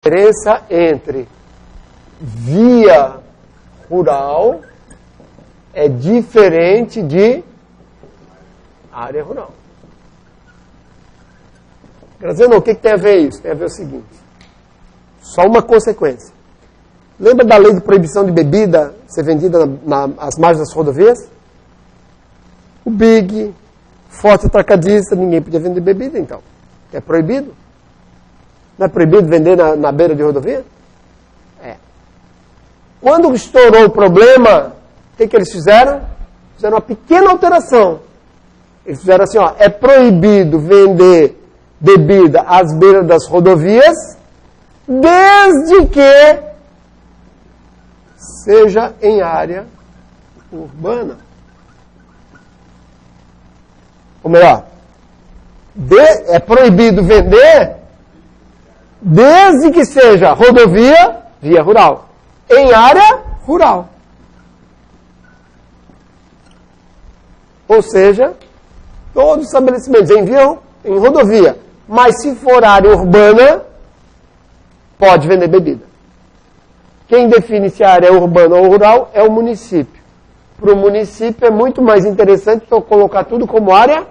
diferença entre via rural é diferente de área rural. Quer dizer, não, o que tem a ver isso? Tem a ver o seguinte, só uma consequência. Lembra da lei de proibição de bebida ser vendida nas margens das rodovias? O Big, forte atacadista, ninguém podia vender bebida, então. É proibido? Não é proibido vender na beira de rodovia? É. Quando estourou o problema, o que eles fizeram? Fizeram uma pequena alteração. Eles fizeram assim, ó, é proibido vender bebida às beiras das rodovias, desde que seja em área urbana. Ou melhor, é proibido vender desde que seja rodovia, via rural, em área rural. Ou seja, todos os estabelecimentos enviam em rodovia, mas se for área urbana, pode vender bebida. Quem define se a área é urbana ou rural é o município. Para o município é muito mais interessante eu colocar tudo como área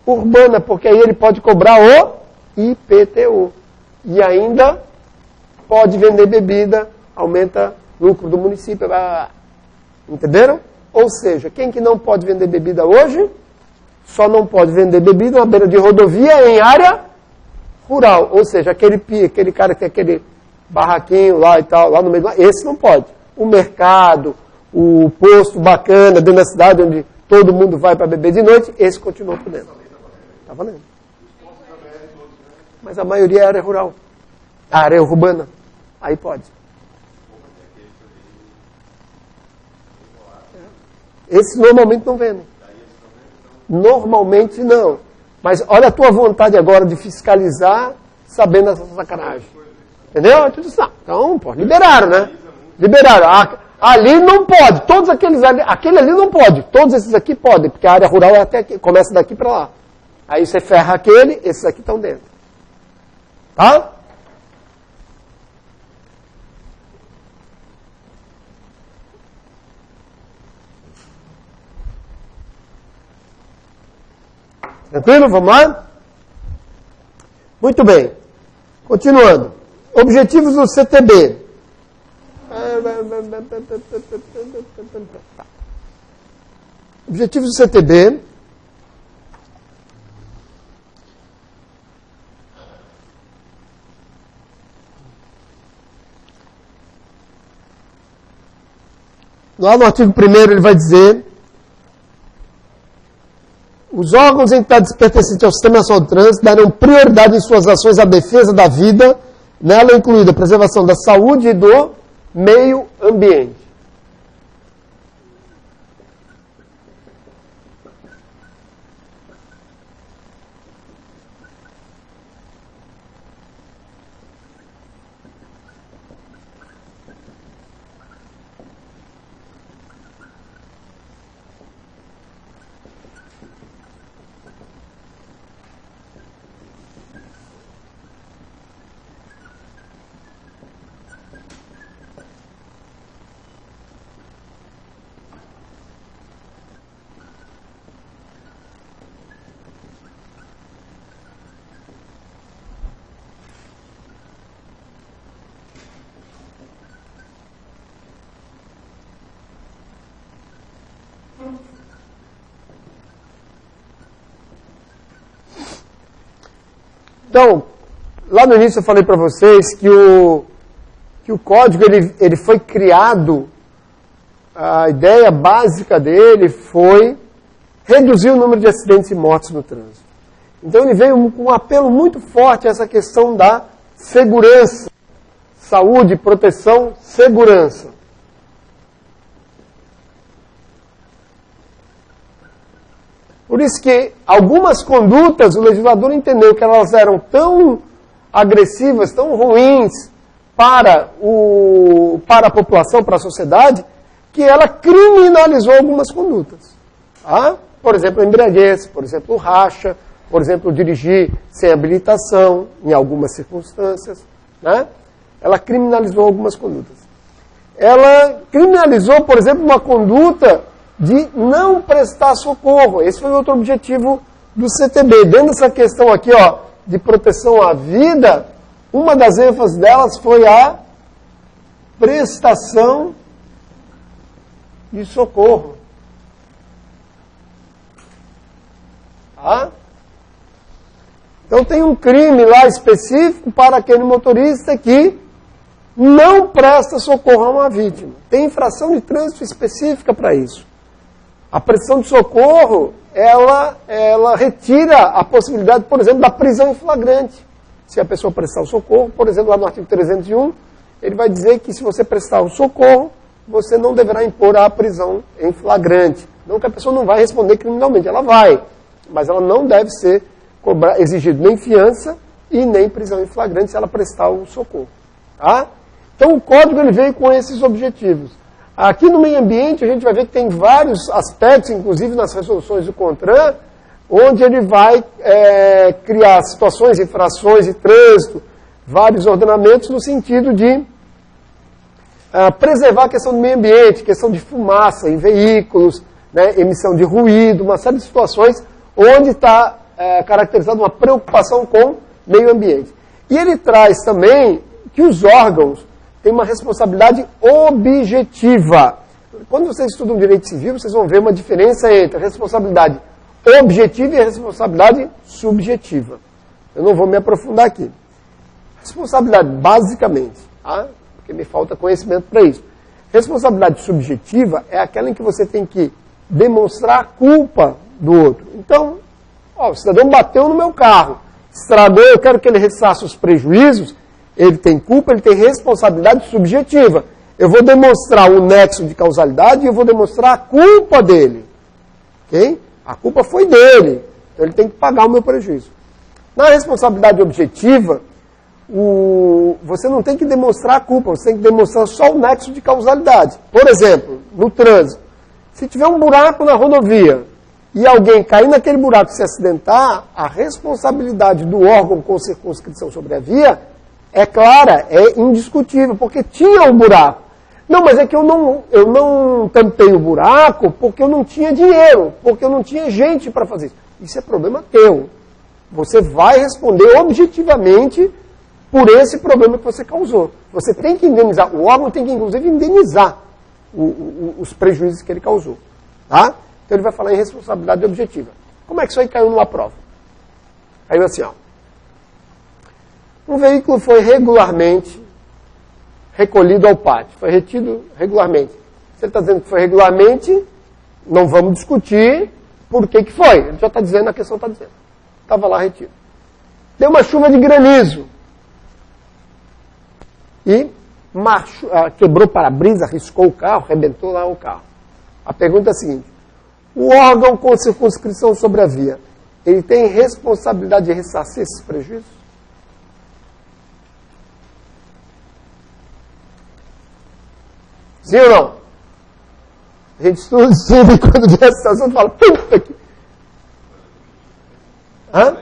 urbana, porque aí ele pode cobrar o IPTU. E ainda pode vender bebida, aumenta o lucro do município. Entenderam? Ou seja, quem que não pode vender bebida hoje, só não pode vender bebida na beira de rodovia em área rural. Ou seja, aquele cara que tem aquele barraquinho lá e tal, lá no meio do... Esse não pode. O mercado, o posto bacana dentro da cidade, onde todo mundo vai para beber de noite, esse continua podendo. Está valendo. Mas a maioria é área rural. A área urbana. Aí pode. Esse normalmente não vendem. Normalmente não. Mas olha a tua vontade agora de fiscalizar sabendo essa sacanagem. Entendeu? Então, pô, liberaram, né? Liberaram. Ali não pode. Todos aqueles ali. Aquele ali não pode. Todos esses aqui podem, porque a área rural é até aqui, começa daqui para lá. Aí você ferra aquele, esses aqui estão dentro. Tá? Tranquilo? Vamos lá? Muito bem. Continuando. Objetivos do CTB. Objetivos do CTB. Lá no artigo 1º ele vai dizer: os órgãos entidades pertencentes ao Sistema Nacional de Trânsito darão prioridade em suas ações à defesa da vida, nela incluída a preservação da saúde e do meio ambiente. Então, lá no início eu falei para vocês que o código ele foi criado, a ideia básica dele foi reduzir o número de acidentes e mortes no trânsito. Então ele veio com um apelo muito forte a essa questão da segurança, saúde, proteção, segurança. Por isso que algumas condutas, o legislador entendeu que elas eram tão agressivas, tão ruins para a população, para a sociedade, que ela criminalizou algumas condutas. Tá? Por exemplo, a embriaguez, por exemplo, o racha, por exemplo, dirigir sem habilitação, em algumas circunstâncias. Né? ela criminalizou algumas condutas. Ela criminalizou, por exemplo, uma conduta de não prestar socorro. Esse foi outro objetivo do CTB. Dentro dessa questão aqui, ó, de proteção à vida, uma das ênfases delas foi a prestação de socorro. Tá? Então tem um crime lá específico para aquele motorista que não presta socorro a uma vítima. Tem infração de trânsito específica para isso. A prestação de socorro, ela retira a possibilidade, por exemplo, da prisão em flagrante. Se a pessoa prestar o socorro, por exemplo, lá no artigo 301, ele vai dizer que se você prestar o socorro, você não deverá impor a prisão em flagrante. Não que a pessoa não vai responder criminalmente, ela vai, mas ela não deve ser exigida nem fiança e nem prisão em flagrante se ela prestar o socorro. Tá? Então o código ele veio com esses objetivos. Aqui no meio ambiente a gente vai ver que tem vários aspectos, inclusive nas resoluções do CONTRAN, onde ele vai criar situações, infrações de trânsito, vários ordenamentos no sentido de preservar a questão do meio ambiente, questão de fumaça em veículos, né, emissão de ruído, uma série de situações onde está caracterizada uma preocupação com o meio ambiente. E ele traz também que os órgãos têm uma responsabilidade objetiva. Quando vocês estudam direito civil, vocês vão ver uma diferença entre a responsabilidade objetiva e a responsabilidade subjetiva. Eu não vou me aprofundar aqui. Responsabilidade, basicamente, tá? Porque me falta conhecimento para isso. Responsabilidade subjetiva é aquela em que você tem que demonstrar a culpa do outro. Então, o cidadão bateu no meu carro, estragou, eu quero que ele ressarça os prejuízos, ele tem culpa, ele tem responsabilidade subjetiva. Eu vou demonstrar o nexo de causalidade e eu vou demonstrar a culpa dele. Ok? A culpa foi dele, então ele tem que pagar o meu prejuízo. Na responsabilidade objetiva, você não tem que demonstrar a culpa, você tem que demonstrar só o nexo de causalidade. Por exemplo, no trânsito, se tiver um buraco na rodovia e alguém cair naquele buraco e se acidentar, a responsabilidade do órgão com circunscrição sobre a via é clara, é indiscutível, porque tinha um buraco. Não, mas é que eu não tampei o buraco porque eu não tinha dinheiro, porque eu não tinha gente para fazer isso. Isso é problema teu. Você vai responder objetivamente por esse problema que você causou. Você tem que indenizar, o órgão tem que inclusive indenizar os prejuízos que ele causou. Tá? Então ele vai falar em responsabilidade objetiva. Como é que isso aí caiu numa prova? Caiu assim, ó. Um veículo foi regularmente recolhido ao pátio, foi retido regularmente. Se ele está dizendo que foi regularmente, não vamos discutir por que foi. Ele já está dizendo, a questão está dizendo. Estava lá retido. Deu uma chuva de granizo. E quebrou para-brisa, riscou o carro, arrebentou lá o carro. A pergunta é a seguinte: o órgão com circunscrição sobre a via, ele tem responsabilidade de ressarcir esses prejuízos? Sim ou não? A gente estuda e quando vê a situação, fala, puta que... Hã?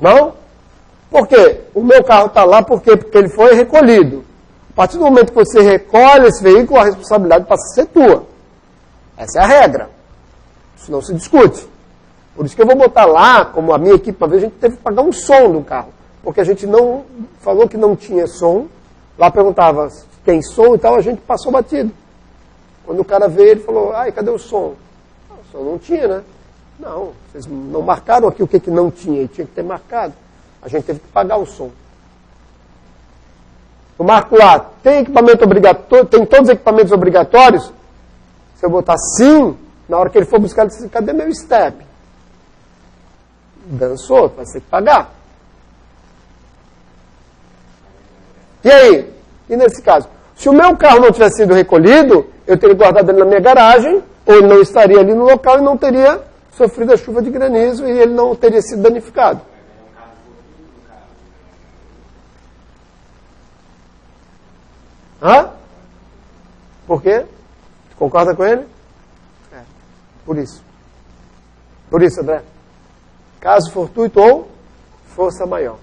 Não? Por quê? O meu carro está lá por quê? Porque ele foi recolhido. A partir do momento que você recolhe esse veículo, a responsabilidade passa a ser tua. Essa é a regra. Isso não se discute. Por isso que eu vou botar lá, como a minha equipe, uma vez a gente teve que pagar um som do carro. Porque a gente não falou que não tinha som. Lá perguntava, tem som e tal, a gente passou batido. Quando o cara veio, ele falou, ai, cadê o som? O som não tinha, né? Não, vocês não marcaram aqui o que não tinha, e tinha que ter marcado. A gente teve que pagar o som. Eu marco lá, tem equipamento obrigatório, tem todos os equipamentos obrigatórios? Se eu botar sim, na hora que ele for buscar, ele disse, cadê meu step? Dançou, vai ter que pagar. E aí? E nesse caso? Se o meu carro não tivesse sido recolhido, eu teria guardado ele na minha garagem, ou ele não estaria ali no local e não teria sofrido a chuva de granizo e ele não teria sido danificado. Hã? Por quê? Concorda com ele? É. Por isso. Por isso, André. Caso fortuito ou força maior.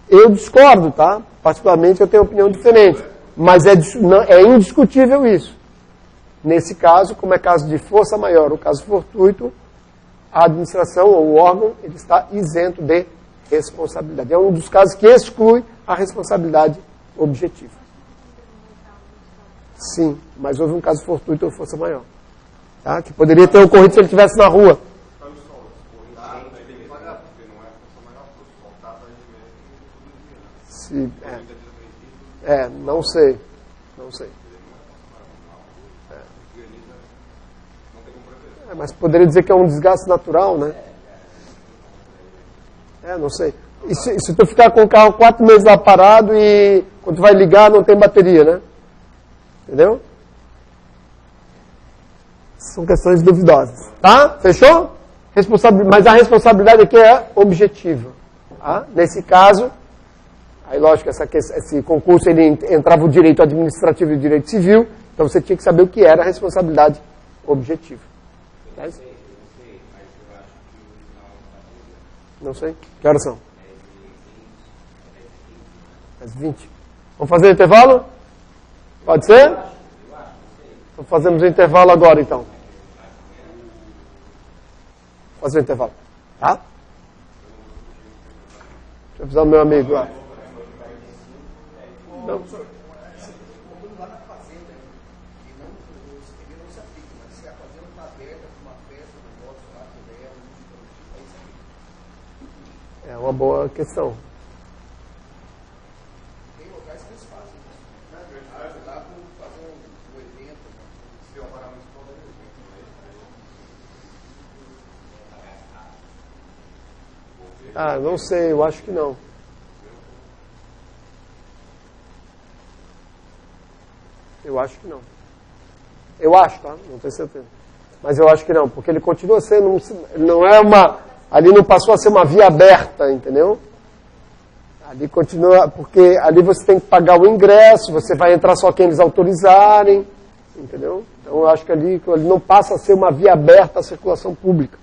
Eu discordo, tá? Particularmente eu tenho opinião diferente. Mas é indiscutível isso. Nesse caso, como é caso de força maior ou caso fortuito, a administração ou o órgão ele está isento de responsabilidade. É um dos casos que exclui a responsabilidade objetiva. Sim, mas houve um caso fortuito ou força maior. Tá? Que poderia ter ocorrido se ele estivesse na rua. Não sei. Não sei. Mas poderia dizer que é um desgaste natural, né? Não sei. E se tu ficar com o carro 4 meses lá parado e quando tu vai ligar não tem bateria, né? Entendeu? São questões duvidosas. Tá? Fechou? Mas a responsabilidade aqui é objetiva. Tá? Nesse caso, aí lógico, esse concurso ele entrava o direito administrativo e o direito civil, então você tinha que saber o que era a responsabilidade objetiva. Não sei. Que horas são? Às 20. Vamos fazer intervalo? Pode ser? Então fazemos o intervalo agora, então. Fazer o intervalo. Tá? Deixa eu avisar o meu amigo lá. Não. É uma boa questão. Tem locais que eles fazem isso. Lá para fazer um evento, se eu parar muito para o evento. Não sei, eu acho que não. Eu acho que não. Eu acho, tá? Não tenho certeza. Mas eu acho que não, porque ele continua sendo, não é uma... Ali não passou a ser uma via aberta, entendeu? Ali continua, porque ali você tem que pagar o ingresso, você vai entrar só quem eles autorizarem, entendeu? Então eu acho que ali não passa a ser uma via aberta à circulação pública.